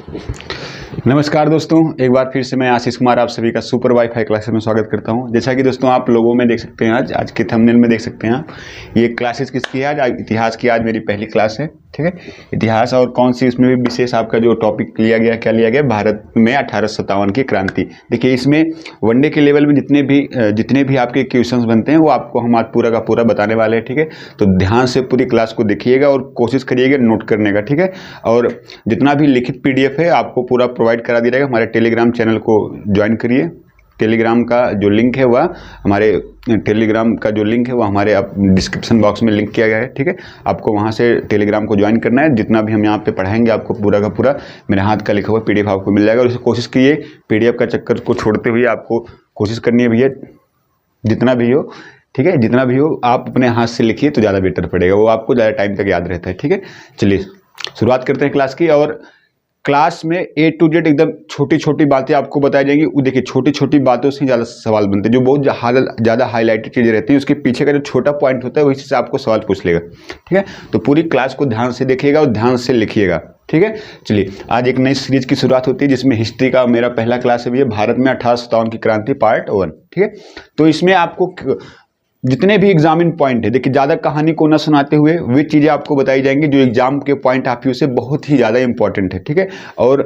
नमस्कार दोस्तों, एक बार फिर से मैं आशीष कुमार आप सभी का सुपर वाईफाई क्लासेस में स्वागत करता हूं। जैसा कि दोस्तों आप लोगों में देख सकते हैं, आज के थंबनेल में देख सकते हैं आप, ये क्लासेस किसकी है? आज इतिहास की आज मेरी पहली क्लास है। ठीक है, इतिहास और कौन सी इसमें भी विशेष आपका जो टॉपिक लिया गया, क्या लिया गया? भारत में 1857 की क्रांति। देखिए, इसमें वनडे के लेवल में जितने भी आपके क्वेश्चंस बनते हैं वो आपको हम आज पूरा का पूरा बताने वाले हैं। ठीक है, तो ध्यान से पूरी क्लास को देखिएगा और कोशिश करिएगा नोट करने का। ठीक है, और जितना भी लिखित PDF है आपको पूरा प्रोवाइड करा दिया जाएगा। हमारे टेलीग्राम चैनल को ज्वाइन करिए। टेलीग्राम का जो लिंक है वह हमारे डिस्क्रिप्शन बॉक्स में लिंक किया गया है। ठीक है, आपको वहां से टेलीग्राम को ज्वाइन करना है। जितना भी हम यहाँ पे पढ़ाएंगे आपको पूरा का पूरा मेरे हाथ का लिखा हुआ PDF आपको मिल जाएगा। और इसे कोशिश कीजिए PDF का चक्कर को छोड़ते हुए आपको कोशिश करनी है भैया, जितना भी हो। ठीक है, जितना भी हो आप अपने हाथ से लिखिए तो ज़्यादा बेटर पड़ेगा, वो आपको ज़्यादा टाइम तक याद रहता है। ठीक है, चलिए शुरुआत करते हैं क्लास की। और क्लास में A to Z एकदम छोटी छोटी बातें आपको बताई जाएंगी। वो देखिए, छोटी छोटी बातों से ज़्यादा सवाल बनते हैं। जो बहुत ज़्यादा हाईलाइटेड चीज़ें रहती हैं उसके पीछे का जो छोटा पॉइंट होता है वही से आपको सवाल पूछ लेगा। ठीक है, तो पूरी क्लास को ध्यान से देखिएगा और ध्यान से लिखिएगा। ठीक है, चलिए आज एक नई सीरीज की शुरुआत होती है जिसमें हिस्ट्री का मेरा पहला क्लास है भैया, भारत में 1857 की क्रांति पार्ट 1। ठीक है, तो इसमें आपको जितने भी एग्जामिन पॉइंट है, देखिए ज़्यादा कहानी को ना सुनाते हुए वे चीज़ें आपको बताई जाएंगी जो एग्जाम के पॉइंट ऑफ व्यू से बहुत ही ज़्यादा इंपॉर्टेंट है। ठीक है, और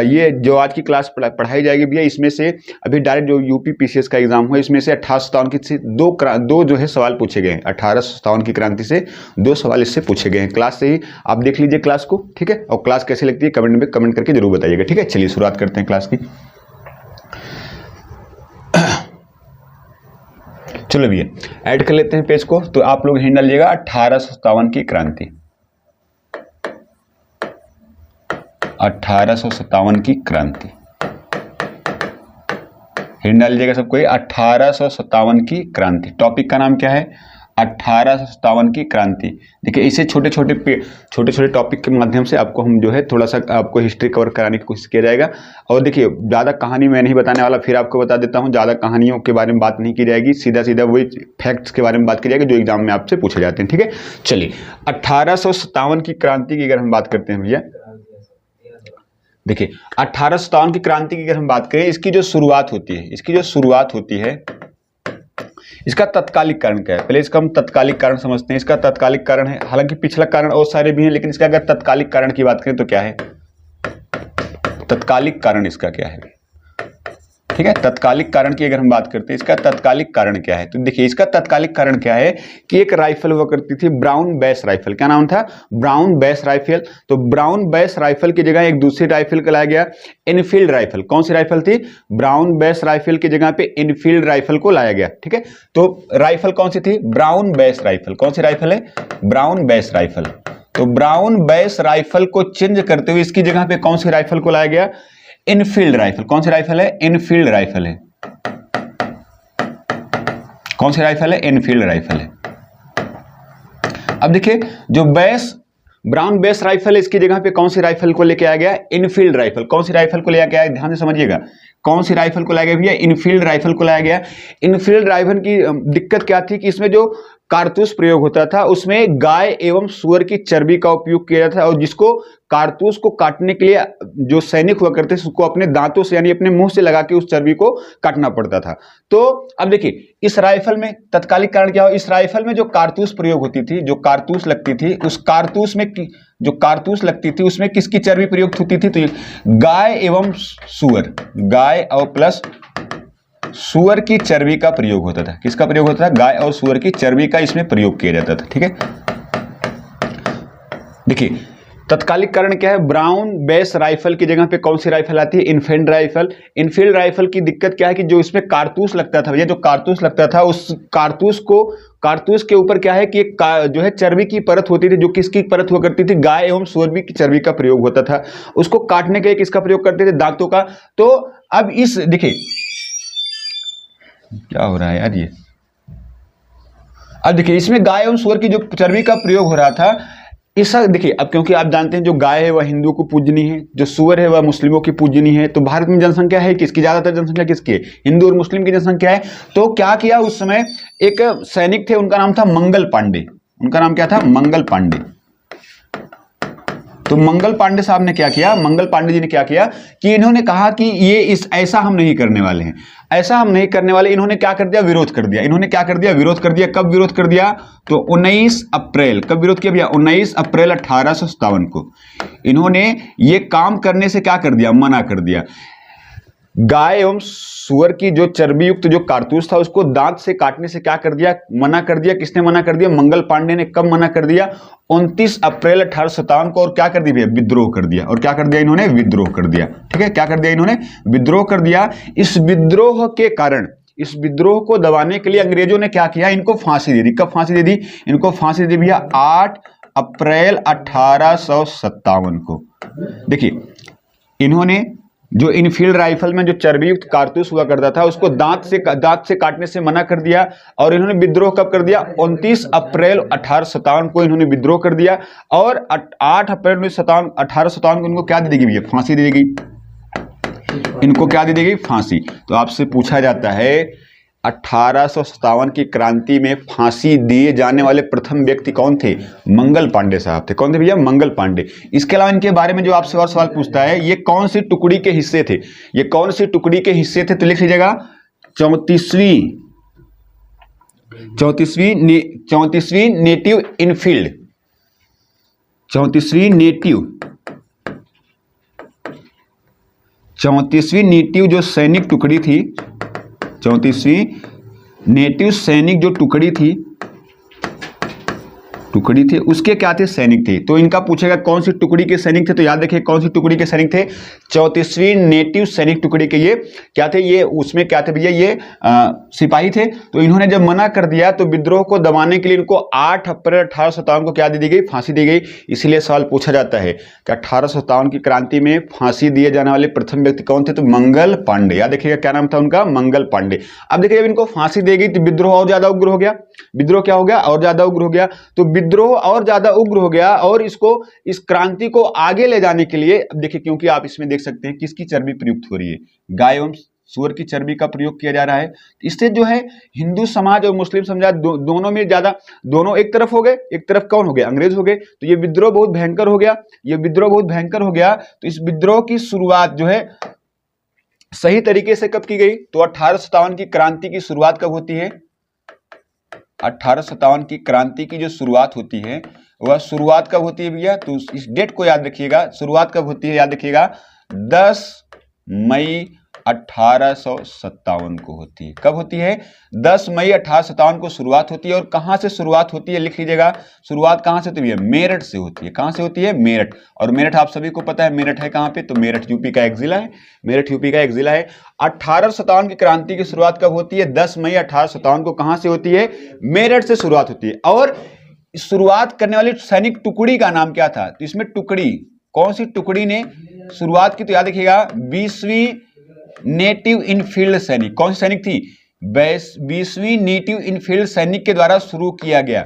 ये जो आज की क्लास पढ़ाई जाएगी भैया, इसमें से अभी डायरेक्ट जो UP PCS का एग्जाम हुआ इसमें से 1857 की से दो जो है सवाल पूछे गए हैं। 1857 की क्रांति से 2 सवाल इससे पूछे गए हैं। क्लास से ही आप देख लीजिए क्लास को। ठीक है, और क्लास कैसी लगती है कमेंट में कमेंट करके जरूर बताइएगा। ठीक है, चलिए शुरुआत करते हैं क्लास की। चलो भैया ऐड कर लेते हैं पेज को। तो आप लोग हिंट डालिएगा 1857 की क्रांति। 1857 की क्रांति हिंट डाल लीजिएगा सबको। 1857 की क्रांति टॉपिक का नाम क्या है? 1857 की क्रांति। देखिए, इसे छोटे छोटे टॉपिक के माध्यम से आपको हम जो है थोड़ा सा आपको हिस्ट्री कवर कराने की कोशिश किया जाएगा। और देखिए, ज़्यादा कहानी मैं नहीं बताने वाला, फिर आपको बता देता हूँ, ज़्यादा कहानियों के बारे में बात नहीं की जाएगी, सीधा वही फैक्ट्स के बारे में बात की जाएगी जो एग्जाम में आपसे पूछे जाते हैं। ठीक है, चलिए 1857 की क्रांति की अगर हम बात करते हैं भैया, देखिए 1857 की क्रांति की अगर हम बात करें, इसकी जो शुरुआत होती है इसका तत्कालिक कारण क्या है? पहले इसका हम तत्कालिक कारण समझते हैं। इसका तत्कालिक कारण है, हालांकि पिछला कारण और सारे भी हैं, लेकिन इसका अगर तत्कालिक कारण की बात करें तो क्या है? तत्कालिक कारण इसका क्या है? ठीक है, तत्कालिक कारण की अगर हम बात करते हैं, इसका तत्कालिक कारण क्या है? तो देखिए, इसका तत्कालिक कारण क्या है कि एक राइफल हुआ करती थी, ब्राउन बेस राइफल। क्या नाम था? Brown base rifle. तो ब्राउन बेस राइफल की जगह एक दूसरी राइफल को लाया गया, इनफील्ड राइफल। कौन सी राइफल थी? ब्राउन बेस राइफल की जगह पे इनफील्ड राइफल को लाया गया। ठीक है, तो राइफल कौन सी थी? Brown base rifle. कौन सी राइफल है? Brown base rifle. तो ब्राउन बेस राइफल को चेंज करते हुए इसकी जगह पे कौन सी राइफल को लाया गया? Enfield rifle. कौन सी राइफल है? इनफील्ड राइफल है। कौन सी राइफल है? इनफील्ड राइफल है। अब देखिए, जो ब्राउन बेस राइफल है, इसकी जगह पे कौन सी राइफल को लेके आ गया? Enfield rifle. कौन सी राइफल को लेके आया? ध्यान से समझिएगा, कौन सी राइफल को लाया गया भैया? इनफील्ड राइफल को लाया गया। इनफील्ड राइफल की दिक्कत क्या थी कि इसमें जो कारतूस प्रयोग होता था उसमें गाय एवं सूअर की चर्बी का उपयोग किया जाता था, और जिसको कारतूस को काटने के लिए जो सैनिक हुआ करते थे उसको अपने दांतों से यानी अपने मुंह से लगा के उस चर्बी को काटना पड़ता था। तो अब देखिए, इस राइफल में तत्कालिक कारण क्या हो? इस राइफल में जो कारतूस प्रयोग होती थी, जो कारतूस लगती थी, उस कारतूस में जो कारतूस लगती थी उसमें किसकी चर्बी प्रयुक्त होती थी? तो गाय एवं सूअर, गाय और प्लस सूअर की चर्बी का प्रयोग होता था। किसका प्रयोग होता था? गाय और सूअर की चर्बी का इसमें प्रयोग किया जाता था। ठीक है, देखिए तत्कालिक कारण क्या है? ब्राउन बेस राइफल की जगह पे कौन सी राइफल आती है? Enfield rifle. इनफील्ड राइफल की दिक्कत क्या है कि जो इसमें कारतूस लगता था, ये जो कारतूस लगता था उस कारतूस के ऊपर क्या है कि एक जो है चर्बी की परत होती थी, जो किसकी परत हुआ करती थी? गाय एवं सूअर की चर्बी का प्रयोग होता था। उसको काटने के लिए किसका प्रयोग करते थे? दांतों का। तो अब इस देखिए क्या हो रहा है यार, ये अब देखिए इसमें गाय एवं सूअर की जो चर्बी का प्रयोग हो रहा था, ऐसा देखिए, अब क्योंकि आप जानते हैं जो गाय है वह हिंदुओं को पूजनी है, जो सूअर है वह मुस्लिमों की पूजनी है। तो भारत में जनसंख्या है किसकी? ज्यादातर जनसंख्या किसकी है? हिंदू और मुस्लिम की जनसंख्या है। तो क्या किया उस समय, एक सैनिक थे, उनका नाम था मंगल पांडे। उनका नाम क्या था? मंगल पांडे। तो मंगल पांडे साहब ने क्या किया, मंगल पांडे जी ने क्या किया कि इन्होंने कहा कि ये ऐसा हम नहीं करने वाले हैं, ऐसा हम नहीं करने वाले। इन्होंने क्या कर दिया, विरोध कर दिया। इन्होंने क्या कर दिया, विरोध कर दिया। कब विरोध कर दिया, तो 19 अप्रैल, कब विरोध किया भैया, 19 अप्रैल 1857 को इन्होंने ये काम करने से क्या कर दिया, मना कर दिया। गाय एवं सुअर की जो चर्बी युक्त जो कारतूस था उसको दांत से काटने से क्या कर दिया, मना कर दिया। किसने मना कर दिया, मंगल पांडे ने। कब मना कर दिया, 29 अप्रैल 1857 को। और क्या कर दिया, विद्रोह कर दिया। और क्या कर दिया इन्होंने, विद्रोह कर दिया। ठीक है, क्या कर दिया इन्होंने, विद्रोह कर दिया। इस विद्रोह के कारण, इस विद्रोह को दबाने के लिए अंग्रेजों ने क्या किया, इनको फांसी दे दी। कब फांसी दे दी, इनको फांसी दे दी भैया 8 अप्रैल 1857 को। देखिए इन्होंने जो इनफील्ड राइफल में जो चर्बी युक्त कारतूस हुआ करता था उसको दांत से काटने से मना कर दिया। और इन्होंने विद्रोह कब कर दिया, 29 अप्रैल 1857 को इन्होंने विद्रोह कर दिया। और 8 अप्रैल 1857 को इनको क्या दे दी गई, फांसी दे दी गई। इनको क्या दे दी गई, फांसी। तो आपसे पूछा जाता है 1857 की क्रांति में फांसी दिए जाने वाले प्रथम व्यक्ति कौन थे, मंगल पांडे साहब थे। कौन थे भैया, मंगल पांडे। इसके अलावा इनके बारे में जो आपसे और सवाल पूछता है, ये कौन सी टुकड़ी के हिस्से थे, ये कौन सी टुकड़ी के हिस्से थे, तो लिख लीजिएगा 34वीं नेटिव इनफील्ड, 34वीं नेटिव जो सैनिक टुकड़ी थी, 34वीं नेटिव सैनिक जो टुकड़ी थी उसके क्या थे, सैनिक थे। तो इनका पूछेगा कौन सी टुकड़ी के सैनिक थे, तो याद रखिए कौन सी टुकड़ी के सैनिक थे, 34वीं नेटिव सैनिक टुकड़ी के ये क्या थे, ये उसमें क्या थे भैया, ये सिपाही थे। तो इन्होंने जब मना कर दिया तो विद्रोह को दबाने के लिए इनको 8 अप्रैल 1857 को क्या दे दी गई, फांसी दी गई। इसीलिए सवाल पूछा जाता है कि 1857 की क्रांति में फांसी दिए जाने वाले प्रथम व्यक्ति कौन थे, तो मंगल पांडे। याद रखिएगा क्या नाम था उनका, मंगल पांडे। अब देखिए जब इनको फांसी दी गई तो विद्रोह और ज्यादा उग्र हो गया। विद्रोह क्या हो गया, और ज्यादा उग्र हो गया। तो विद्रोह और ज्यादा उग्र हो गया और इसको, इस क्रांति को आगे ले जाने के लिए, अब देखिए क्योंकि आप इसमें देख सकते हैं किसकी चर्बी प्रयुक्त हो रही है, गाय एवं सूअर की चर्बी का प्रयोग किया जा रहा है। इससे जो है हिंदू समाज और मुस्लिम समाज दोनों में ज्यादा, दोनों एक तरफ हो गए, एक तरफ कौन हो गए, अंग्रेज हो गए। तो ये विद्रोह बहुत भयंकर हो गया, ये विद्रोह बहुत भयंकर हो गया। तो इस विद्रोह की शुरुआत जो है सही तरीके से कब की गई, तो 1857 की क्रांति की शुरुआत कब होती है, 1857 की क्रांति की जो शुरुआत होती है वह शुरुआत कब होती है भैया, तो इस डेट को याद रखिएगा। शुरुआत कब होती है, याद रखिएगा 10 मई 1857 को होती है। कब होती है, 10 मई 1857 को शुरुआत होती है। और कहां से शुरुआत होती है, लिख लीजिएगा, शुरुआत कहां से होती है, मेरठ से होती है। कहां से होती है, मेरठ। और मेरठ आप सभी को पता है मेरठ है कहां पे, तो मेरठ यूपी का एक जिला है, मेरठ यूपी का एक जिला है। 1857 की क्रांति की शुरुआत कब होती है, 10 मई 1857 को कहां से होती है, मेरठ से शुरुआत होती है। और शुरुआत करने वाली सैनिक टुकड़ी का नाम क्या था, तो इसमें टुकड़ी, कौन सी टुकड़ी ने शुरुआत की, तो याद रखिएगा 20वीं नेटिव इनफील्ड सैनिक। कौन सी सैनिक थी, 20वीं नेटिव इनफील्ड सैनिक के द्वारा शुरू किया गया।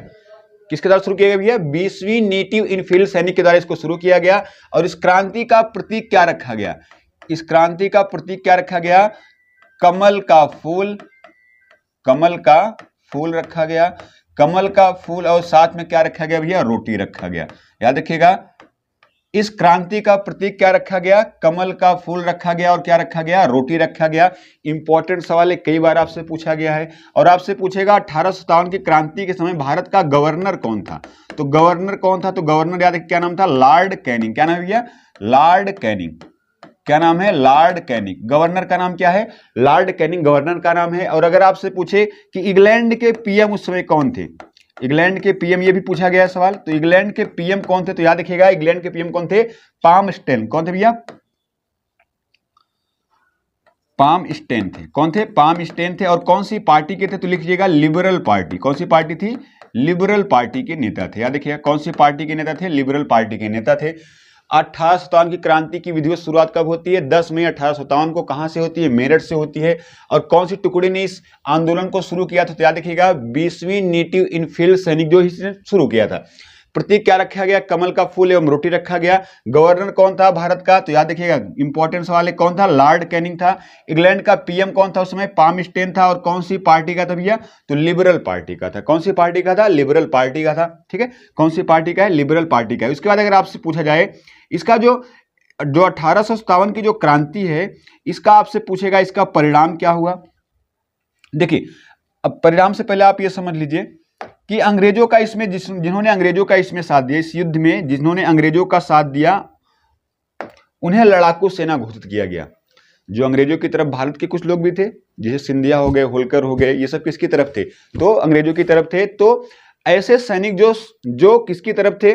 किसके द्वारा शुरू किया गया भैया, 20वीं नेटिव इनफील्ड सैनिक के द्वारा इसको शुरू किया गया। और इस क्रांति का प्रतीक क्या रखा गया, इस क्रांति का प्रतीक क्या रखा गया, कमल का फूल, कमल का फूल रखा गया, कमल का फूल। और साथ में क्या रखा गया भैया, रोटी रखा गया। याद रखिएगा इस क्रांति का प्रतीक क्या रखा गया, कमल का फूल रखा गया और क्या रखा गया, रोटी रखा गया। इंपॉर्टेंट सवाल है, कई बार आपसे पूछा गया है। और आपसे पूछेगा 1857 की क्रांति के समय भारत का गवर्नर कौन था, तो गवर्नर कौन था, तो गवर्नर याद क्या नाम था, लॉर्ड कैनिंग। क्या नाम है भैया, लॉर्ड कैनिंग। क्या नाम है, लॉर्ड कैनिंग। गवर्नर का नाम क्या है, लॉर्ड कैनिंग गवर्नर का नाम है। और अगर आपसे पूछे कि इंग्लैंड के पीएम उस समय कौन थे, इंग्लैंड के पीएम, ये भी पूछा गया सवाल, तो इंग्लैंड के पीएम कौन थे, तो याद रखिएगा इंग्लैंड के पीएम कौन थे, पामस्टेन। कौन थे भैया, पामस्टेन थे। कौन थे, पामस्टेन थे। और कौन सी पार्टी के थे, तो लिखिएगा लिबरल पार्टी। कौन सी पार्टी थी, लिबरल पार्टी के नेता थे। याद रखिएगा कौन सी पार्टी के नेता थे, लिबरल पार्टी के नेता थे। 1857 की क्रांति की विधिवत शुरुआत कब होती है, 10 मई 1857 को। कहां से होती है, मेरठ से होती है। और कौन सी टुकड़ी ने इस आंदोलन को शुरू किया था, तो याद रखिएगा 20वीं नेटिव इनफील्ड सैनिक जो इसने शुरू किया था। प्रतीक क्या रखा गया, कमल का फूल एवं रोटी रखा गया। गवर्नर कौन था भारत का, तो याद रखिएगा इंपॉर्टेंट सवाल है, कौन था, लॉर्ड कैनिंग था। इंग्लैंड का पीएम कौन था उस समय, पाम स्टेन था। और कौन सी पार्टी का था भैया, तो लिबरल पार्टी का था। कौन सी पार्टी का था, लिबरल पार्टी का था। ठीक है, कौन सी पार्टी का है, लिबरल पार्टी का है। उसके बाद अगर आपसे पूछा जाए इसका जो 1857 की जो क्रांति है, इसका आपसे पूछेगा इसका परिणाम क्या हुआ। देखिए, अब परिणाम से पहले आप ये समझ लीजिए कि अंग्रेजों का इसमें जिन्होंने अंग्रेजों का इसमें साथ दिया, इस युद्ध में जिन्होंने अंग्रेजों का साथ दिया, उन्हें लड़ाकू सेना घोषित किया गया। जो अंग्रेजों की तरफ भारत के कुछ लोग भी थे, जैसे सिंधिया हो गए, होलकर हो गए, ये सब किसकी तरफ थे, तो अंग्रेजों की तरफ थे। तो ऐसे सैनिक जो किसकी तरफ थे,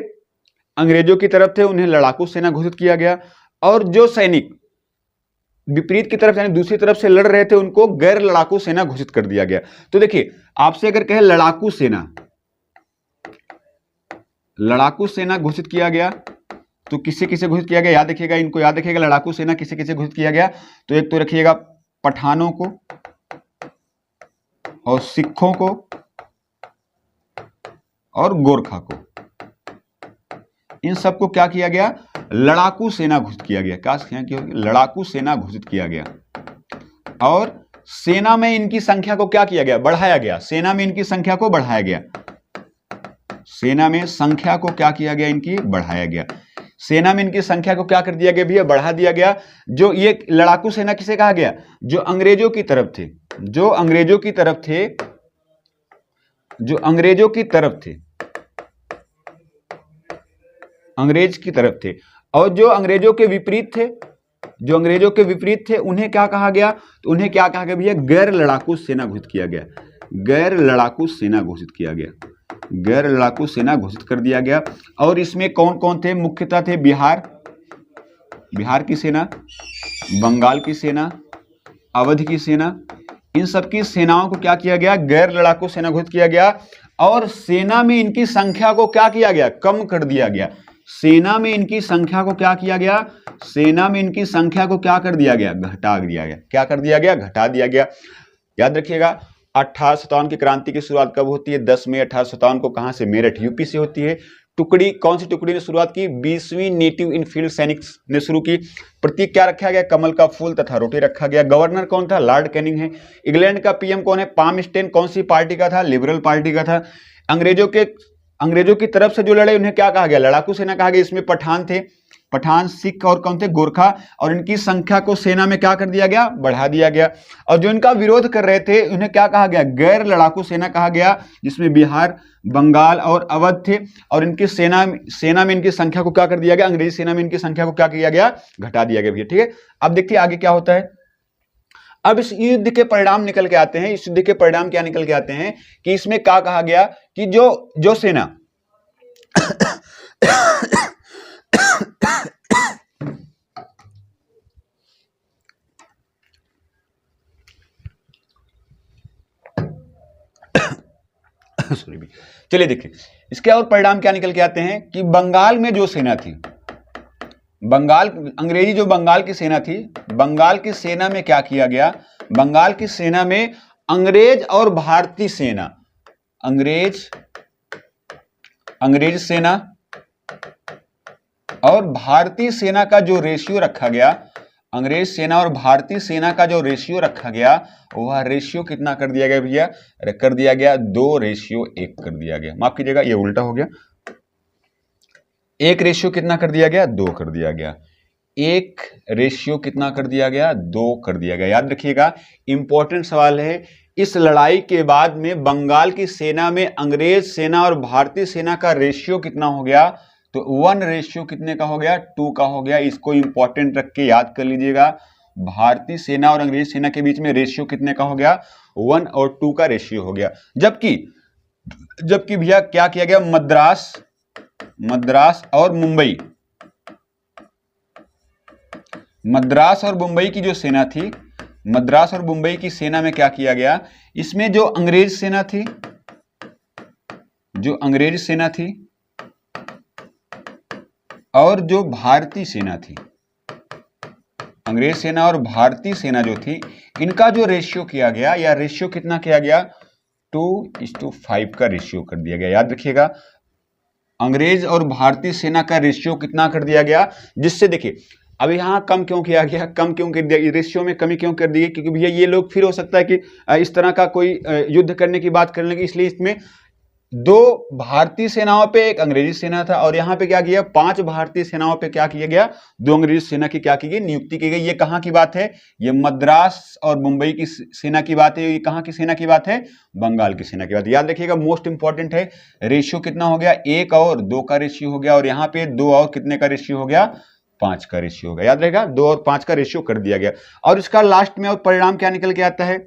अंग्रेजों की तरफ थे, उन्हें लड़ाकू सेना घोषित किया गया। और जो सैनिक विपरीत की तरफ यानी दूसरी तरफ से लड़ रहे थे, उनको गैर लड़ाकू सेना घोषित कर दिया गया। तो देखिए, आपसे अगर कहे लड़ाकू सेना घोषित किया गया, तो किसे किसे घोषित किया गया, याद रखिएगा, इनको याद रखिएगा, लड़ाकू सेना किसे किसे घोषित किया गया। तो एक तो रखिएगा पठानों को और सिखों को और गोरखा को, इन सबको क्या किया गया, लड़ाकू सेना घोषित किया गया। क्या किया, लड़ाकू सेना घोषित किया गया। और सेना में इनकी संख्या को क्या किया गया, बढ़ाया गया। सेना में इनकी संख्या को बढ़ाया गया। सेना में संख्या को क्या किया गया, इनकी बढ़ाया गया। सेना में इनकी संख्या को क्या कर दिया गया भैया, बढ़ा दिया गया। जो ये लड़ाकू सेना किसे कहा गया, जो अंग्रेजों की तरफ थे, जो अंग्रेजों की तरफ थे, जो अंग्रेजों की तरफ थे, अंग्रेज की तरफ थे। और जो अंग्रेजों के विपरीत थे, जो अंग्रेजों के विपरीत थे, उन्हें क्या कहा गया, तो उन्हें क्या कहा गया भैया, गैर लड़ाकू सेना घोषित किया गया। गैर लड़ाकू सेना घोषित किया गया, गैर लड़ाकू सेना घोषित कर दिया गया। और इसमें कौन कौन थे, मुख्यतः थे बिहार की सेना, बंगाल की सेना, अवध की सेना। इन सबकी सेनाओं को क्या किया गया, गैर लड़ाकू सेना घोषित किया गया। और सेना में इनकी संख्या को क्या किया गया, कम कर दिया गया। सेना में इनकी संख्या को क्या किया गया, सेना में इनकी संख्या को क्या कर दिया गया, घटा दिया गया। क्या कर दिया गया, घटा दिया गया। याद रखिएगा 1857 की क्रांति की शुरुआत कब होती है, 10 मई 1857 को। कहां से, मेरठ यूपी से होती है। टुकड़ी, कौन सी टुकड़ी ने शुरुआत की, 20वीं नेटिव इनफील्ड सैनिक ने शुरू की। प्रतीक क्या रखा गया, कमल का फूल तथा रोटी रखा गया। गवर्नर कौन था, लॉर्ड कैनिंग है। इंग्लैंड का पीएम कौन है, पाम स्टेन, कौन सी पार्टी का था, लिबरल पार्टी का था। अंग्रेजों की तरफ से जो लड़े उन्हें क्या कहा गया, लड़ाकू सेना कहा गया। इसमें पठान थे, पठान, सिख और कौन थे, गोरखा। और इनकी संख्या को सेना में क्या कर दिया गया, बढ़ा दिया गया। और जो इनका विरोध कर रहे थे उन्हें क्या कहा गया, गैर लड़ाकू सेना कहा गया, जिसमें बिहार, बंगाल और अवध थे। और इनकी सेना में इनकी संख्या को क्या कर दिया गया, अंग्रेजी सेना में इनकी संख्या को क्या किया गया, घटा दिया गया। ठीक है, अब देखिए आगे क्या होता है। अब इस युद्ध के परिणाम निकल के आते हैं। इस युद्ध के परिणाम क्या निकल के आते हैं कि इसमें क्या कहा गया कि जो सेना चलिए देखिए इसके और परिणाम क्या निकल के आते हैं कि बंगाल में जो सेना थी, अंग्रेजी जो बंगाल की सेना थी, बंगाल की सेना में क्या किया गया, बंगाल की सेना में अंग्रेज और भारतीय सेना, अंग्रेज सेना और भारतीय सेना का जो रेशियो रखा गया, अंग्रेज सेना और भारतीय सेना का जो रेशियो रखा गया, वह रेशियो कितना कर दिया गया भैया, कर दिया गया 2:1 कर दिया गया। माफ कीजिएगा ये उल्टा हो गया, 1 रेशियो कितना कर दिया गया, 2 कर दिया गया। 1 रेशियो कितना कर दिया गया, 2 कर दिया गया। याद रखिएगा इंपॉर्टेंट सवाल है। इस लड़ाई के बाद में बंगाल की सेना में अंग्रेज सेना और भारतीय सेना का रेशियो कितना हो गया, तो 1 रेशियो कितने का हो गया, 2 का हो गया। इसको इंपॉर्टेंट रख के याद कर लीजिएगा। भारतीय सेना और अंग्रेज सेना के बीच में रेशियो कितने का हो गया, 1 और 2 का रेशियो हो गया। जबकि भैया क्या किया गया, मद्रास और मुंबई, मद्रास और मुंबई की जो सेना थी, मद्रास और मुंबई की सेना में क्या किया गया, इसमें जो अंग्रेज सेना थी और जो भारतीय सेना थी, अंग्रेज सेना और भारतीय सेना जो थी, इनका जो रेशियो किया गया, या रेशियो कितना किया गया, 2:5 का रेशियो कर दिया गया। याद रखिएगा अंग्रेज और भारतीय सेना का रेशियो कितना कर दिया गया, जिससे देखिए अब यहाँ कम क्यों किया गया, कम क्यों कर दिया, रेशियो में कमी क्यों कर दी, क्योंकि भैया ये लोग फिर हो सकता है कि इस तरह का कोई युद्ध करने की बात करने लगे, इसलिए इसमें 2 भारतीय सेनाओं पे एक अंग्रेजी सेना था, और यहाँ पे क्या किया 5 भारतीय सेनाओं पे क्या किया गया, 2 अंग्रेजी सेना की क्या की गई, नियुक्ति की गई। ये कहाँ की बात है, ये मद्रास और मुंबई की सेना की बात है। ये कहाँ की सेना की बात है, बंगाल की सेना की बात। याद रखिएगा, मोस्ट इंपॉर्टेंट है। रेशियो कितना हो गया, 1 और 2 का रेशियो हो गया, और यहाँ पे 2 और कितने का रेशियो हो गया, 5 का रेशियो हो गया। याद रहेगा, 2 और 5 का रेशियो कर दिया गया। और इसका लास्ट में और परिणाम क्या निकल के आता है,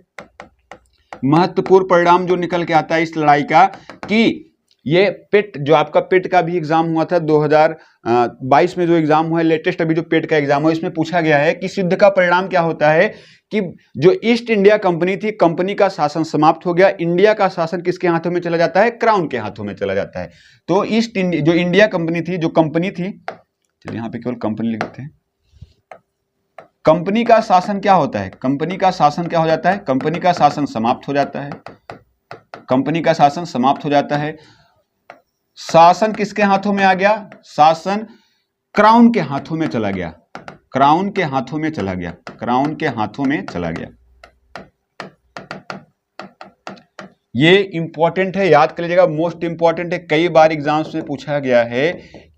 महत्वपूर्ण परिणाम जो निकल के आता है इस लड़ाई का, कि ये पेट जो आपका पेट का भी एग्जाम हुआ था 2022 में, जो एग्जाम हुआ है लेटेस्ट, अभी जो पेट का एग्जाम हुआ इसमें पूछा गया है कि इस युद्ध का परिणाम क्या होता है, कि जो ईस्ट इंडिया कंपनी थी, कंपनी का शासन समाप्त हो गया, इंडिया का शासन किसके हाथों में चला जाता है, क्राउन के हाथों में चला जाता है। तो ईस्ट इंडिया जो इंडिया कंपनी थी, जो कंपनी थी, चलिए यहाँ पे केवल कंपनी लिख देते हैं। कंपनी का शासन क्या होता है, कंपनी का शासन क्या हो जाता है, कंपनी का शासन समाप्त हो जाता है, कंपनी का शासन समाप्त हो जाता है। शासन किसके हाथों में आ गया, शासन क्राउन के हाथों में चला गया, क्राउन के हाथों में चला गया, क्राउन के हाथों में चला गया। ये इंपॉर्टेंट है, याद कर लीजिएगा, मोस्ट इंपॉर्टेंट है। कई बार एग्जाम्स में पूछा गया है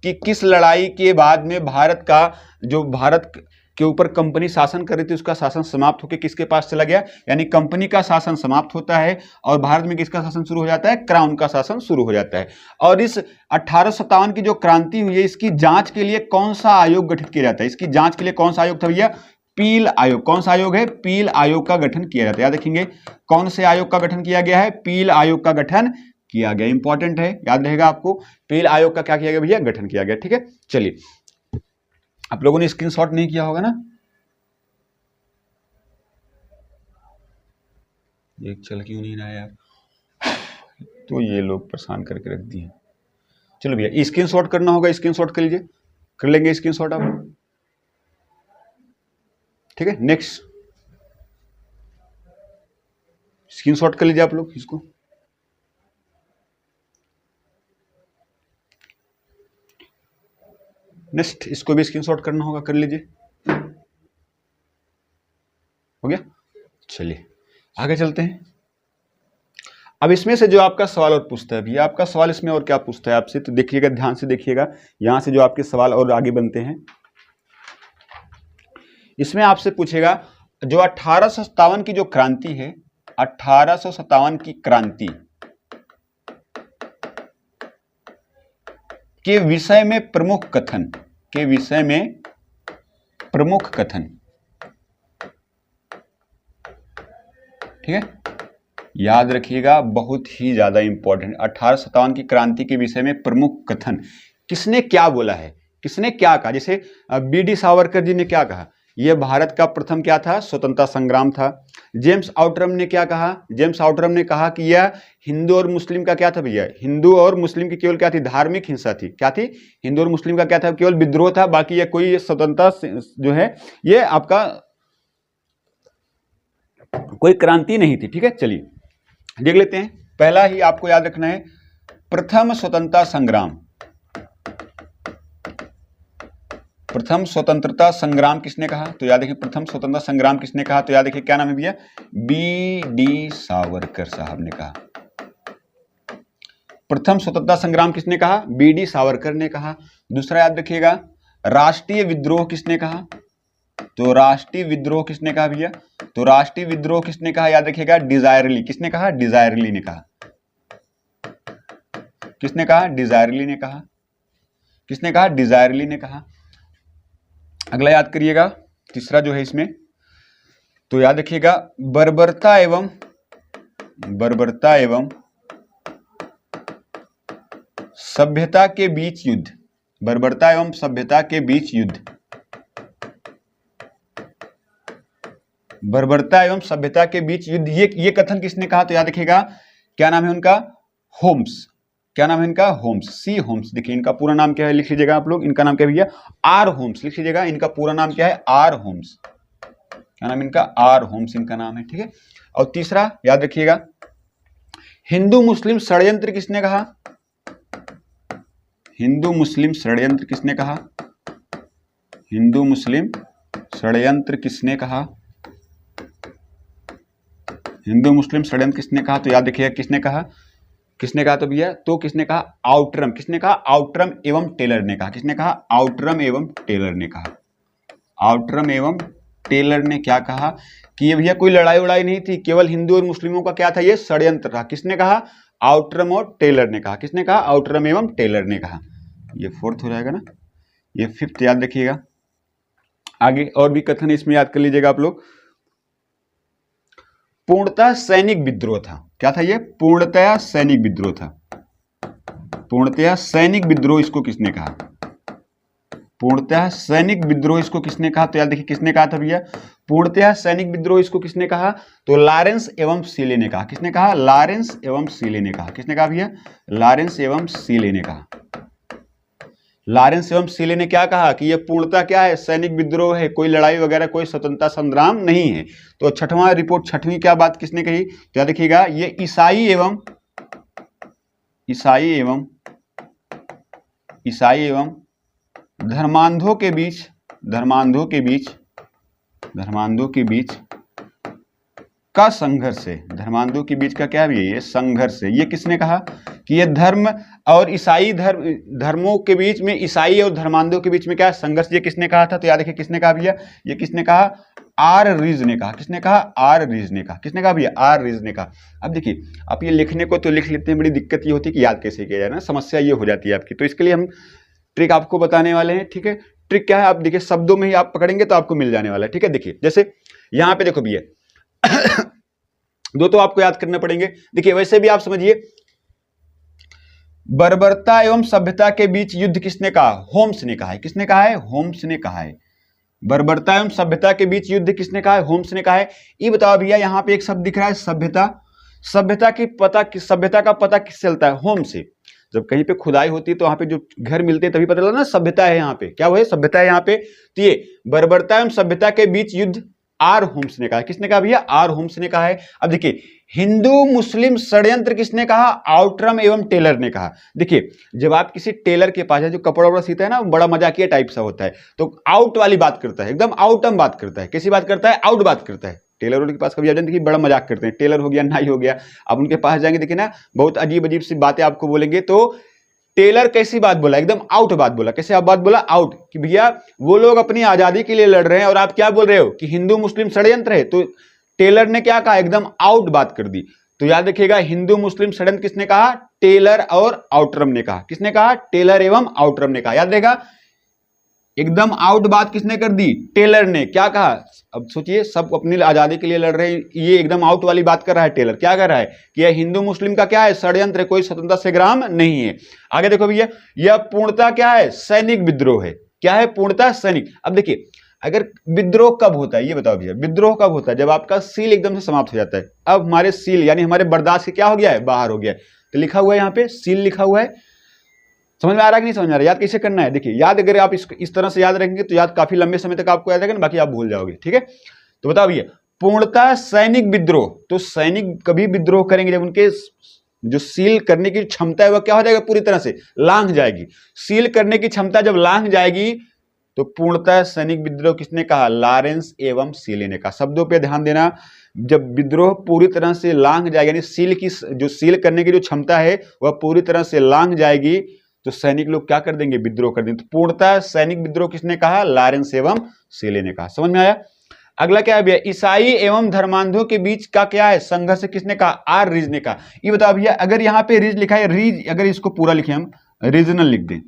कि किस लड़ाई के बाद में भारत का, जो भारत के ऊपर कंपनी शासन कर रही थी, उसका शासन समाप्त होकर किसके पास चला गया, यानी कंपनी का शासन समाप्त होता है और भारत में किसका शासन शुरू हो जाता है, क्राउन का शासन शुरू हो जाता है। और इस 1857 की जो क्रांति हुई है, इसकी जांच के लिए कौन सा आयोग गठित किया जाता है, इसकी जांच के लिए कौन सा आयोग था भैया, पील आयोग। कौन सा आयोग है, पील आयोग का गठन किया जाता है। याद रखेंगे, कौन से आयोग का गठन किया गया है, पील आयोग का गठन किया गया। इंपॉर्टेंट है, याद रहेगा आपको, पील आयोग का क्या किया गया भैया, गठन किया गया। ठीक है, चलिए, आप लोगों ने स्क्रीनशॉट नहीं किया होगा ना, एक चल क्यों नहीं रहा यार, तो ये लोग परेशान करके रख दिए। चलो भैया, स्क्रीनशॉट करना होगा, स्क्रीनशॉट कर लीजिए, कर लेंगे स्क्रीनशॉट आप, ठीक है। नेक्स्ट स्क्रीनशॉट कर लीजिए आप लोग इसको। नेक्स्ट इसको भी स्क्रीनशॉट करना होगा, कर लीजिए, हो गया। चलिए आगे चलते हैं। अब इसमें से जो आपका सवाल और पूछता है भैया, आपका सवाल इसमें और क्या पूछता है आपसे, तो देखिएगा, ध्यान से देखिएगा, यहां से जो आपके सवाल और आगे बनते हैं। इसमें आपसे पूछेगा जो 1857 की जो क्रांति है, 1857 की क्रांति के विषय में प्रमुख कथन, के विषय में प्रमुख कथन, ठीक है, याद रखिएगा, बहुत ही ज्यादा इंपॉर्टेंट। 1857 की क्रांति के विषय में प्रमुख कथन, किसने क्या बोला है, किसने क्या कहा। जैसे बीडी सावरकर जी ने क्या कहा, यह भारत का प्रथम क्या था, स्वतंत्रता संग्राम था। जेम्स आउटरम ने क्या कहा, जेम्स आउटरम ने कहा कि यह हिंदू और मुस्लिम का क्या था भैया, हिंदू और मुस्लिम की केवल क्या थी, धार्मिक हिंसा थी। क्या थी, हिंदू और मुस्लिम का क्या था, केवल विद्रोह था, बाकी यह कोई स्वतंत्रता जो है ये आपका कोई क्रांति नहीं थी। ठीक है, चलिए देख लेते हैं। पहला ही आपको याद रखना है, प्रथम स्वतंत्रता संग्राम, प्रथम स्वतंत्रता संग्राम किसने कहा, तो याद रखिए, प्रथम स्वतंत्रता संग्राम किसने कहा, तो याद रखिए क्या नाम है भैया, बी डी सावरकर साहब ने कहा। प्रथम स्वतंत्रता संग्राम किसने कहा, बी डी सावरकर ने कहा। दूसरा याद रखिएगा, राष्ट्रीय विद्रोह किसने कहा, तो राष्ट्रीय विद्रोह किसने कहा भैया, तो राष्ट्रीय विद्रोह किसने कहा, याद रखिएगा, डिजायरली। किसने कहा, डिजायरली ने कहा। किसने कहा, डिजायरली ने कहा। किसने कहा, डिजायरली ने कहा। अगला याद करिएगा, तीसरा जो है इसमें, तो याद रखिएगा, बर्बरता एवं सभ्यता के बीच युद्ध, बर्बरता एवं सभ्यता के बीच युद्ध, बर्बरता एवं सभ्यता के बीच युद्ध, ये कथन किसने कहा, तो याद रखिएगा, क्या नाम है उनका, होम्स। क्या नाम है इनका, होम्स, सी होम्स। देखिए इनका पूरा नाम क्या है, लिख लीजिएगा आप लोग, इनका नाम क्या है भैया, आर होम्स। लिख लीजिएगा, इनका पूरा नाम क्या है, आर होम्स। क्या नाम इनका, आर होम्स इनका नाम है। ठीक है, और तीसरा याद रखिएगा, हिंदू मुस्लिम षड्यंत्र किसने कहा, हिंदू मुस्लिम षड्यंत्र किसने कहा? हिंदू मुस्लिम षड्यंत्र किसने कहा? हिंदू मुस्लिम षड्यंत्र किसने कहा? तो याद रखिएगा किसने कहा? किसने कहा तो भैया, तो किसने कहा? आउटरम। किसने कहा? आउटरम एवं टेलर ने कहा। किसने कहा? आउटरम एवं टेलर ने कहा। आउटरम एवं टेलर ने क्या कहा कि ये भैया कोई लड़ाई उड़ाई नहीं थी, केवल हिंदू और मुस्लिमों का क्या था, ये षड्यंत्र था। किसने कहा? आउटरम और टेलर ने कहा। किसने कहा? आउटरम एवं टेलर ने कहा। ये फोर्थ हो जाएगा ना, ये फिफ्थ याद रखिएगा। आगे और भी कथन इसमें याद कर लीजिएगा आप लोग। पूर्णतः सैनिक विद्रोह था। क्या था ये? पूर्णतः सैनिक विद्रोह था। पूर्णतः सैनिक विद्रोह इसको किसने कहा? पूर्णतः सैनिक विद्रोह इसको किसने कहा? तो याद देखिए किसने कहा था भैया? पूर्णतः सैनिक विद्रोह इसको किसने कहा? तो लॉरेंस एवं सीले ने कहा। किसने कहा? लॉरेंस एवं सीले ने कहा। किसने कहा भैया? लॉरेंस एवं सीले ने कहा। लॉरेंस एवं सीले ने क्या कहा कि यह पूर्णतः क्या है? सैनिक विद्रोह है, कोई लड़ाई वगैरह कोई स्वतंत्रता संग्राम नहीं है। तो छठवां रिपोर्ट, छठवीं क्या बात किसने कही? तो याद देखिएगा, ये ईसाई एवं धर्मांधों के बीच का संघर्ष है। धर्मांधों के बीच का क्या है? ये संघर्ष है। ये किसने कहा कि ये धर्म और ईसाई धर्मों के बीच में, ईसाई और धर्मांधों के बीच में क्या संघर्ष, ये किसने कहा था? तो याद रखिए किसने कहा भैया? ये किसने कहा? आर रीज ने कहा। किसने कहा? आर रीज ने कहा। किसने कहा भैया? आर रीज ने कहा। अब देखिए, आप ये लिखने को तो लिख लेते हैं, बड़ी दिक्कत ये होती है कि याद कैसे किया जाए ना, समस्या ये हो जाती है आपकी। तो इसके लिए हम ट्रिक आपको बताने वाले हैं। ठीक है, ट्रिक क्या है? आप देखिए, शब्दों में ही आप पकड़ेंगे तो आपको मिल जाने वाला है। ठीक है, देखिए जैसे यहां पे देखो भैया दो तो आपको याद करने पड़ेंगे। देखिए वैसे भी आप समझिए, बर्बरता एवं सभ्यता के बीच युद्ध किसने कहा? होम्स ने कहा है। किसने कहा है? होम्स ने कहा है। बर्बरता एवं सभ्यता के बीच युद्ध किसने कहा है? होम्स ने कहा है। ये बताओ भैया, यहां पे एक शब्द दिख रहा है सभ्यता। सभ्यता का पता किससे चलता है? होम से। जब कहीं पे खुदाई होती है तो वहां पे जो घर मिलते हैं तभी पता चलता ना सभ्यता है। यहाँ पे क्या वो है? सभ्यता है यहाँ पे। तो ये बर्बरता एवं सभ्यता के बीच युद्ध आर होम्स ने कहा। किसने कहा भैया? आर होम्स ने कहा है। अब देखिए, हिंदू मुस्लिम षड्यंत्र किसने कहा? आउटरम एवं टेलर ने कहा। देखिए, जब आप किसी टेलर के पास है, जो कपड़ा वपड़ा सीता है ना, बड़ा मजाकिया टाइप सा होता है, तो आउट वाली बात करता है, एकदम आउटम बात करता है। कैसी बात करता है? आउट बात करता है। टेलर के पास कभी आप देखिए बड़ा मजाक करते हैं, टेलर हो गया, नाई हो गया, आप उनके पास जाएंगे देखिए ना, बहुत अजीब अजीब सी बातें आपको बोलेंगे। तो टेलर कैसी बात बोला? एकदम आउट बात बोला। कैसे आप बात बोला? आउट, कि भैया वो लोग अपनी आजादी के लिए लड़ रहे हैं और आप क्या बोल रहे हो कि हिंदू मुस्लिम षड्यंत्र है। तो टेलर ने क्या कहा? एकदम आउट बात कर दी। तो याद रखिएगा, हिंदू मुस्लिम षड्यंत्र किसने कहा? टेलर और आउटरम ने कहा। किसने कहा? टेलर एवं आउटरम ने कहा। याद रहेगा, एकदम आउट बात किसने कर दी? टेलर ने। क्या कहा? अब सोचिए, सब अपनी आजादी के लिए लड़ रहे हैं, ये एकदम आउट वाली बात कर रहा है। टेलर क्या कर रहा है कि यह हिंदू मुस्लिम का क्या है? षड्यंत्र, कोई स्वतंत्रता संग्राम नहीं है। आगे देखो भैया, यह पूर्णतः क्या है? सैनिक विद्रोह है। क्या है? पूर्णतः सैनिक। अब देखिए, अगर विद्रोह कब होता है ये बताओ भैया? विद्रोह कब होता है? जब आपका सील एकदम से समाप्त हो जाता है। अब हमारे सील यानी हमारे बर्दाश्त से क्या हो गया है? बाहर हो गया है। तो लिखा हुआ है यहाँ पे, सील लिखा हुआ है। समझ में आ रहा है कि नहीं समझ में आ रहा है? याद कैसे करना है? देखिए, याद अगर आप इस तरह से याद रखेंगे तो याद काफी लंबे समय तक आपको याद रहेगा, बाकी आप भूल जाओगे। ठीक है, तो बताओ भैया, पूर्णतः सैनिक विद्रोह। तो सैनिक कभी विद्रोह करेंगे जब उनके जो सील करने की क्षमता है वह क्या हो जाएगा? पूरी तरह से लांघ जाएगी। सील करने की क्षमता जब लांघ जाएगी तो पूर्णतः सैनिक विद्रोह किसने कहा? लॉरेंस एवं सीले ने कहा। शब्दों पर ध्यान देना, जब विद्रोह पूरी तरह से लांघ जाएगी, यानी सील की जो सील करने की जो क्षमता है वह पूरी तरह से लांघ जाएगी, तो सैनिक लोग क्या कर देंगे? विद्रोह कर देंगे। तो पूर्णतः सैनिक विद्रोह किसने कहा? लॉरेंस एवं सीले ने कहा। समझ में आया? अगला क्या है भैया? ईसाई एवं धर्मांधों के बीच का क्या है? संघर्ष किसने कहा? आर रीज ने कहा। ये बताओ भैया, अगर यहाँ पे रीज लिखा है, रीज अगर इसको पूरा लिखे हम रीजनल लिख दें,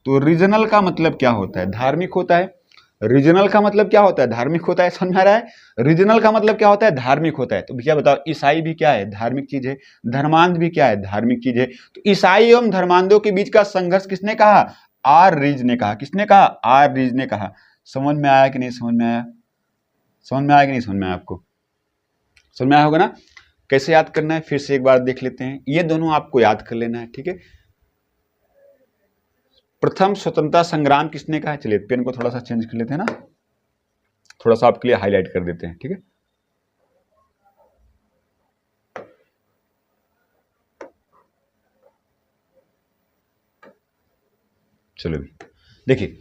तो रीजनल का मतलब क्या होता है? धार्मिक होता है। रीजनल का मतलब क्या होता है? धार्मिक होता है। समझ में आ रहा है? रीजनल का मतलब क्या होता है? धार्मिक होता है। तो भैया बताओ, ईसाई भी क्या है? धार्मिक चीज है। धर्मांध भी क्या है? धार्मिक चीज है। तो ईसाई एवं धर्मांधों के बीच का संघर्ष किसने कहा? आर रीज ने कहा। किसने कहा? आर रीज ने कहा। समझ में आया कि नहीं समझ में आया? समझ में आया कि नहीं समझ में आया? आपको समझ में आया होगा ना? कैसे याद करना है फिर से एक बार देख लेते हैं। ये दोनों आपको याद कर लेना है। ठीक है, प्रथम स्वतंत्रता संग्राम किसने कहा? चलिए पेन को थोड़ा सा चेंज कर लेते हैं ना, थोड़ा सा आपके लिए हाईलाइट कर देते हैं। ठीक है, चलो देखिए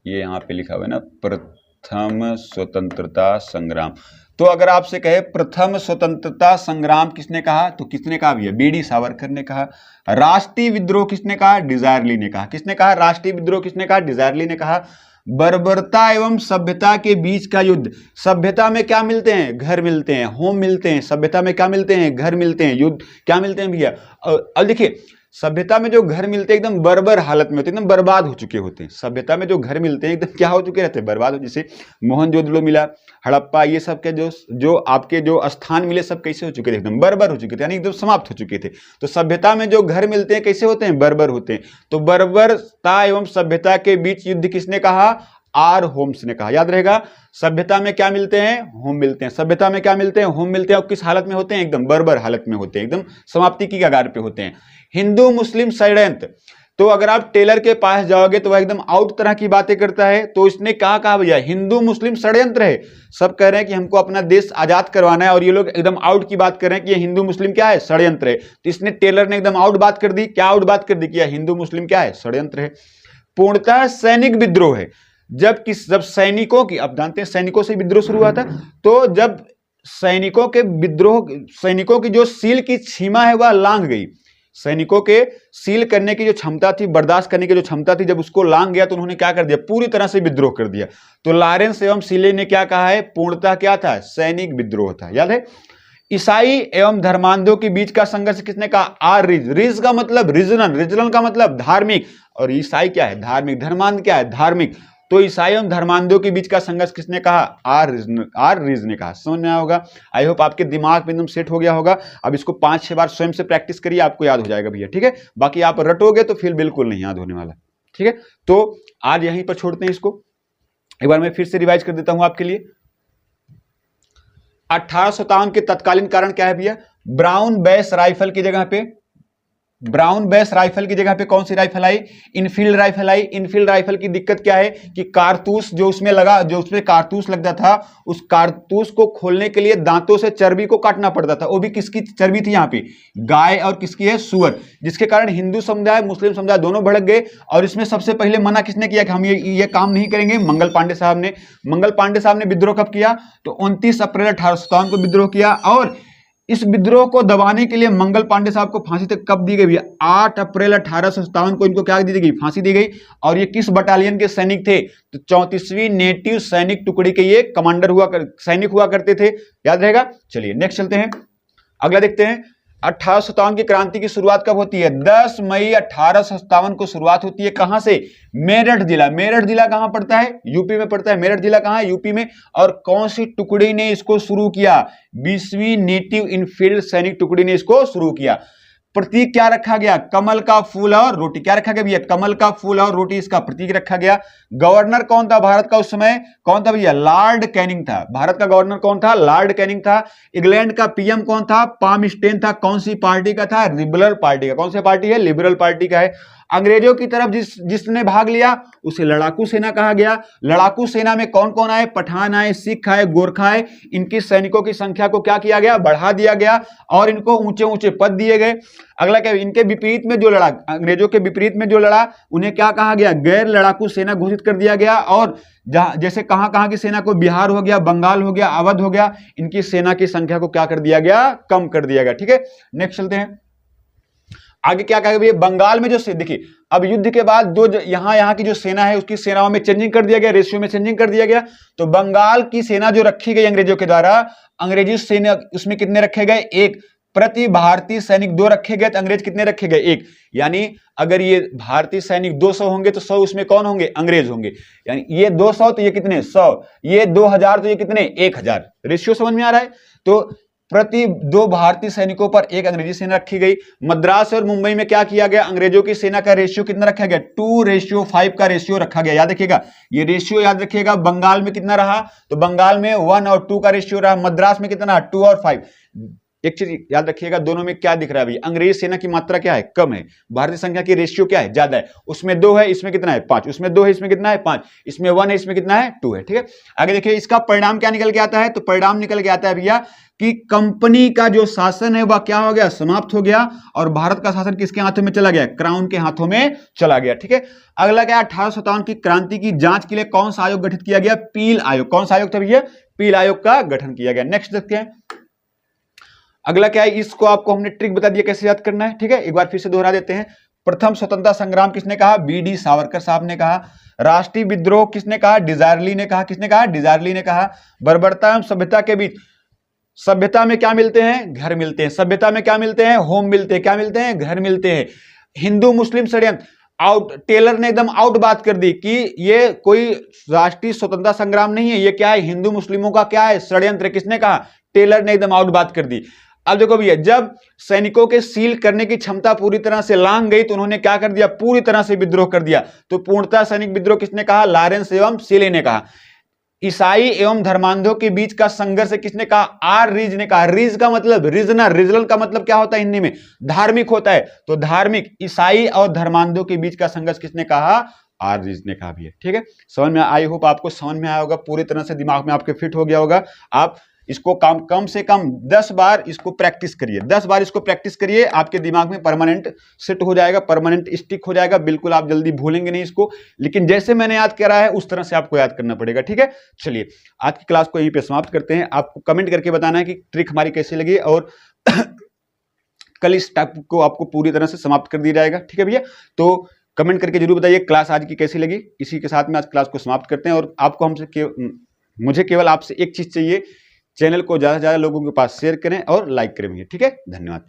ये यहाँ पे लिखा हुआ है ना, प्रथम स्वतंत्रता संग्राम। तो अगर आपसे कहे प्रथम स्वतंत्रता संग्राम किसने कहा, तो किसने कहा भैया, बीडी सावरकर ने कहा। राष्ट्रीय विद्रोह किसने कहा, डिजायरली ने कहा। किसने कहा राष्ट्रीय विद्रोह, किसने कहा, डिजायरली ने कहा। बर्बरता एवं सभ्यता के बीच का युद्ध, सभ्यता में क्या मिलते हैं, घर मिलते हैं, होम मिलते हैं। सभ्यता में क्या मिलते हैं, घर मिलते हैं। युद्ध क्या मिलते हैं भैया। अब देखिए सभ्यता में जो घर मिलते हैं एकदम बर्बर हालत में होते हैं, एकदम बर्बाद हो चुके होते हैं। सभ्यता में जो घर मिलते हैं एकदम क्या हो चुके रहते हैं, बर्बाद हो। जैसे मोहनजोदड़ो मिला, हड़प्पा, ये सब के जो आपके जो स्थान मिले सब कैसे हो चुके थे, एकदम बर्बर हो चुके थे, यानी एकदम समाप्त हो चुके थे। तो सभ्यता में जो घर मिलते हैं कैसे होते हैं, बर्बर होते हैं। तो बर्बरता एवं सभ्यता के बीच युद्ध किसने कहा, आर होम्स ने कहा। याद रहेगा, सभ्यता में क्या मिलते हैं, होम मिलते हैं। सभ्यता में क्या मिलते हैं, होम मिलते हैं। और किस हालत में होते हैं, एकदम बर्बर हालत में होते हैं, एकदम समाप्ति की कगार पे होते हैं। हिंदू मुस्लिम षड्यंत्र, तो अगर आप टेलर के पास जाओगे तो वह एकदम आउट तरह की बातें करता है। तो इसने कहा भैया हिंदू मुस्लिम षड्यंत्र है। सब कह रहे हैं कि हमको अपना देश आजाद करवाना है और ये लोग एकदम आउट की बात कर रहे हैं कि ये हिंदू मुस्लिम क्या है, षड्यंत्र है। तो इसने टेलर ने एकदम आउट बात कर दी। क्या आउट बात कर दी, कि हिंदू मुस्लिम क्या है, षड्यंत्र है। पूर्णतः सैनिक विद्रोह है। जब सैनिकों की, आप जानते हैं सैनिकों से विद्रोह शुरू हुआ था। तो जब सैनिकों के विद्रोह, सैनिकों की जो सील की सीमा है वह लांघ गई। सैनिकों के सील करने की जो क्षमता थी, बर्दाश्त करने की जो क्षमता थी, जब उसको लांघ गया तो उन्होंने क्या कर दिया, पूरी तरह से विद्रोह कर दिया। तो लॉरेंस एवं सीले ने क्या कहा है, पूर्णतः क्या था, सैनिक विद्रोह था। याद है। ईसाई एवं धर्मांधों के बीच का संघर्ष किसने कहा, आर रिज। रिज का मतलब रीजनल, रीजनल का मतलब धार्मिक, और ईसाई क्या है, धार्मिक। धर्मांध क्या है, धार्मिक। तो ईसाई एवं धर्मांधों के बीच का संघर्ष किसने कहा, आर रिज ने कहा। समझ में आया होगा। आई होप आपके दिमाग में एकदम सेट हो गया होगा। अब इसको 5-6 बार स्वयं से प्रैक्टिस करिए, आपको याद हो जाएगा भैया, ठीक है। बाकी आप रटोगे तो फिर बिल्कुल नहीं याद होने वाला, ठीक है। तो आज यहीं पर छोड़ते हैं इसको। एक बार मैं फिर से रिवाइज कर देता हूं आपके लिए। 1857 के तत्कालीन कारण क्या है भैया, ब्राउन बेस राइफल की जगह पे, ब्राउन बेस राइफल की जगह पे कौन सी राइफल आई, इनफील्ड राइफल आई। इनफील्ड राइफल की दिक्कत क्या है कि कारतूस जो उसमें लगा, जो उसमें कारतूस लगता था, उस कारतूस को खोलने के लिए दांतों से चर्बी को काटना पड़ता था। वो भी किसकी चर्बी थी यहाँ पे, गाय, और किसकी है, सुअर। जिसके कारण हिंदू समुदाय मुस्लिम समुदाय दोनों भड़क गए। और इसमें सबसे पहले मना किसने किया कि हम ये काम नहीं करेंगे, मंगल पांडे साहब ने। मंगल पांडे साहब ने विद्रोह कब किया, तो 29 अप्रैल 1857 को विद्रोह किया। और इस विद्रोह को दबाने के लिए मंगल पांडे साहब को फांसी तक कब दी गई, 8 अप्रैल 1857 को इनको क्या दी गई, फांसी दी गई। और ये किस बटालियन के सैनिक थे, तो 34वीं नेटिव सैनिक टुकड़ी के ये कमांडर सैनिक हुआ करते थे। याद रहेगा। चलिए नेक्स्ट चलते हैं, अगला देखते हैं। 1857 की क्रांति की शुरुआत कब होती है, 10 मई 1857 को शुरुआत होती है। कहां से, मेरठ जिला। मेरठ जिला कहां पड़ता है, यूपी में पड़ता है। मेरठ जिला कहां है, यूपी में। और कौन सी टुकड़ी ने इसको शुरू किया, 20वीं नेटिव इनफील्ड सैनिक टुकड़ी ने इसको शुरू किया। प्रतीक क्या रखा गया, कमल का फूल और रोटी। क्या रखा गया भैया, कमल का फूल और रोटी इसका प्रतीक रखा गया। गवर्नर कौन था भारत का उस समय, कौन था भैया, लॉर्ड कैनिंग था। भारत का गवर्नर कौन था, लॉर्ड कैनिंग था। इंग्लैंड का पीएम कौन था, पामस्टेन था। कौन सी पार्टी का था, लिबरल पार्टी का। कौन सी पार्टी है, लिबरल पार्टी का है। अंग्रेजों की तरफ जिसने भाग लिया उसे लड़ाकू सेना कहा गया। लड़ाकू सेना में कौन कौन आए, पठान आए, सिख आए, गोरखा आए। इनकी सैनिकों की संख्या को क्या किया गया, बढ़ा दिया गया और इनको ऊंचे ऊंचे पद दिए गए। अगला क्या, इनके विपरीत में जो लड़ा, अंग्रेजों के विपरीत में जो लड़ा उन्हें क्या कहा गया, गैर लड़ाकू सेना घोषित कर दिया गया। और जैसे कहां कहां की सेना को, बिहार हो गया, बंगाल हो गया, अवध हो गया, इनकी सेना की संख्या को क्या कर दिया गया, कम कर दिया गया। ठीक है, नेक्स्ट चलते हैं आगे। क्या कहा भैया, बंगाल में जो देखिए अब युद्ध के बाद जो यहाँ की जो सेना है उसकी सेनाओं में चेंजिंग कर दिया गया, रेशियो में चेंजिंग कर दिया गया। तो बंगाल की सेना जो रखी गई अंग्रेजों के द्वारा, अंग्रेजी सेना उसमें कितने रखे गए, 1 प्रति भारतीय सैनिक 2 रखे गए, तो अंग्रेज कितने रखे गए, 1। यानी अगर ये भारतीय सैनिक 200 होंगे तो 100 उसमें कौन होंगे, अंग्रेज होंगे। यानी ये 200 तो ये कितने 100, ये 2000 तो ये कितने 1000। रेशियो समझ में आ रहा है। तो प्रति 2 भारतीय सैनिकों पर 1 अंग्रेजी सेना रखी गई। मद्रास और मुंबई में क्या किया गया, अंग्रेजों की सेना का रेशियो कितना रखा गया, 2:5 का रेशियो रखा गया। याद रखिएगा, ये रेशियो याद रखिएगा। बंगाल में कितना रहा, तो बंगाल में 1 और 2 का रेशियो रहा। मद्रास में कितना, 2 और 5। एक चीज याद रखिएगा, दोनों में क्या दिख रहा है भैया, अंग्रेज सेना की मात्रा क्या है, कम है, भारतीय संख्या की रेशियो क्या है, ज्यादा है। उसमें 2 है, इसमें कितना है 5, उसमें 2 है, इसमें कितना है 5, इसमें 1 है, इसमें कितना है 2 है। ठीक है, आगे देखिए इसका परिणाम क्या निकल के आता है, तो परिणाम निकल के आता है भैया कि कंपनी का जो शासन है वह क्या हो गया, समाप्त हो गया, और भारत का शासन किसके हाथों में चला गया, क्राउन के हाथों में चला गया। ठीक है, अगला क्या, 1857 की क्रांति की जांच के लिए कौन सा आयोग गठित किया गया, पील आयोग। कौन सा आयोग था भैया, पील आयोग का गठन किया गया। नेक्स्ट देखते हैं, अगला क्या है, इसको आपको हमने ट्रिक बता दिया कैसे याद करना है। ठीक है, एक बार फिर से दोहरा देते हैं। प्रथम स्वतंत्रता संग्राम किसने कहा, बी.डी. सावरकर साहब ने कहा। राष्ट्रीय विद्रोह किसने कहा, डिजायरली ने कहा। किसने कहा, डिजायरली ने कहा। बर्बरता एवं सभ्यता के बीच, सभ्यता में क्या मिलते हैं, घर मिलते हैं। सभ्यता में क्या मिलते हैं, होम मिलते हैं। क्या मिलते हैं, घर मिलते हैं। हिंदू मुस्लिम षड्यंत्र, आउट, टेलर ने एकदम आउट बात कर दी कि ये कोई राष्ट्रीय स्वतंत्रता संग्राम नहीं है, ये क्या है, हिंदू मुस्लिमों का क्या है, षड्यंत्र। किसने कहा, टेलर ने एकदम आउट बात कर दी। अब देखो भैया, जब सैनिकों के सील करने की क्षमता पूरी तरह से लांग गई तो उन्होंने क्या कर दिया, पूरी तरह से विद्रोह कर दिया। तो पूर्णतः सैनिक विद्रोह किसने कहा, लॉरेंस एवं सीले ने कहा। ईसाई एवं धर्मांधों के बीच का संघर्ष किसने कहा, आर रीज ने कहा। रीज का मतलब रीजनल, रीजनल का मतलब क्या होता है हिंदी में, धार्मिक होता है। तो धार्मिक, ईसाई और धर्मांधों के बीच का संघर्ष किसने कहा, आर रीज ने कहा भी है। ठीक है, समझ में, आई होप आपको समझ में आया होगा, पूरी तरह से दिमाग में आपके फिट हो गया होगा। आप इसको कम से कम 10 बार इसको प्रैक्टिस करिए, 10 बार इसको प्रैक्टिस करिए, आपके दिमाग में परमानेंट सेट हो जाएगा, परमानेंट स्टिक हो जाएगा, बिल्कुल आप जल्दी भूलेंगे नहीं इसको। लेकिन जैसे मैंने याद करा है उस तरह से आपको याद करना पड़ेगा। ठीक है, चलिए आज की क्लास को यहीं पे समाप्त करते हैं। आपको कमेंट करके बताना है कि ट्रिक हमारी कैसी लगी, और कल इस टाइप को आपको पूरी तरह से समाप्त कर दिया जाएगा। ठीक है भैया, तो कमेंट करके जरूर बताइए क्लास आज की कैसी लगी। इसी के साथ में आज क्लास को समाप्त करते हैं, और आपको मुझे केवल आपसे एक चीज चाहिए, चैनल को ज्यादा से ज्यादा लोगों के पास शेयर करें और लाइक करें भैया। ठीक है, धन्यवाद।